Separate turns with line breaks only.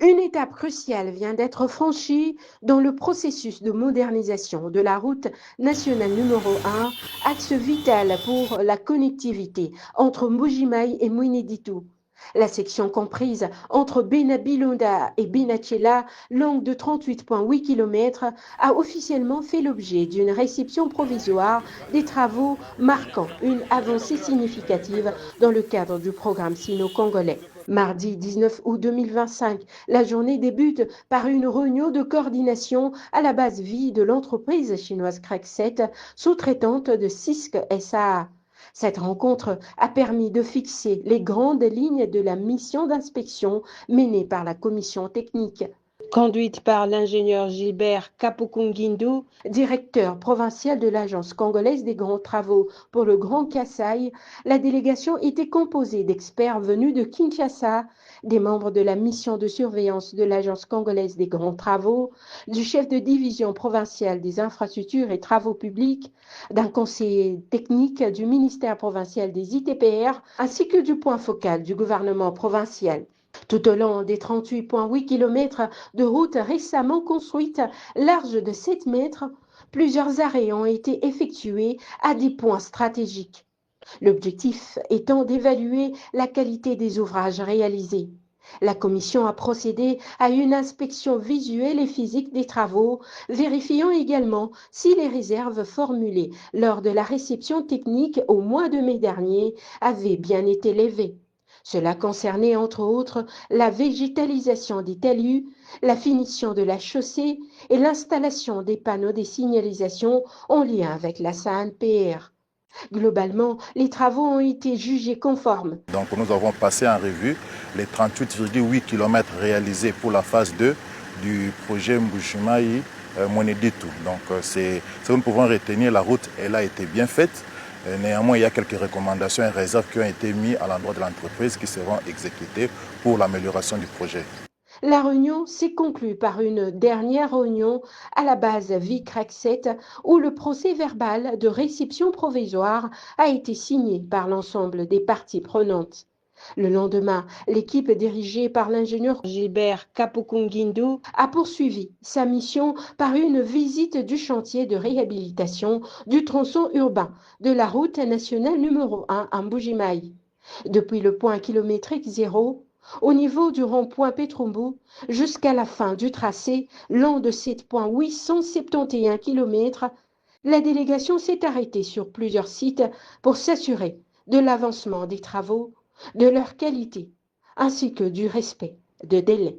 Une étape cruciale vient d'être franchie dans le processus de modernisation de la route nationale numéro 1, axe vital pour la connectivité entre Mbuji-Mayi et Mweneditu. La section comprise entre Bena-Bilonda et Benachela, longue de 38,8 km, a officiellement fait l'objet d'une réception provisoire des travaux marquant une avancée significative dans le cadre du programme sino-congolais. Mardi 19 août 2025, la journée débute par une réunion de coordination à la base vie de l'entreprise chinoise Crack7, sous-traitante de Cisco SA. Cette rencontre a permis de fixer les grandes lignes de la mission d'inspection menée par la commission technique. Conduite par l'ingénieur Gilbert Kapukungindu, directeur provincial de l'Agence congolaise des grands travaux pour le Grand Kasaï, la délégation était composée d'experts venus de Kinshasa, des membres de la mission de surveillance de l'Agence congolaise des grands travaux, du chef de division provinciale des infrastructures et travaux publics, d'un conseiller technique du ministère provincial des ITPR, ainsi que du point focal du gouvernement provincial. Tout au long des 38,8 km de route récemment construite, large de 7 mètres, plusieurs arrêts ont été effectués à des points stratégiques. L'objectif étant d'évaluer la qualité des ouvrages réalisés. La commission a procédé à une inspection visuelle et physique des travaux, vérifiant également si les réserves formulées lors de la réception technique au mois de mai dernier avaient bien été levées. Cela concernait entre autres la végétalisation des talus, la finition de la chaussée et l'installation des panneaux de signalisation en lien avec la SANPR. Globalement, les travaux ont été jugés conformes.
Donc nous avons passé en revue les 38,8 km réalisés pour la phase 2 du projet Mbuji-Mayi Mweneditu. Donc ce que nous pouvons retenir, la route elle a été bien faite. Néanmoins, il y a quelques recommandations et réserves qui ont été mises à l'endroit de l'entreprise qui seront exécutées pour l'amélioration du projet.
La réunion s'est conclue par une dernière réunion à la base VICRAC7 où le procès-verbal de réception provisoire a été signé par l'ensemble des parties prenantes. Le lendemain, l'équipe dirigée par l'ingénieur Gilbert Kapukungindu a poursuivi sa mission par une visite du chantier de réhabilitation du tronçon urbain de la route nationale numéro 1 à Mbuji-Mayi. Depuis le point kilométrique zéro, au niveau du rond-point Petrombo, jusqu'à la fin du tracé, long de 7,871 km, la délégation s'est arrêtée sur plusieurs sites pour s'assurer de l'avancement des travaux, de leur qualité, ainsi que du respect de délais.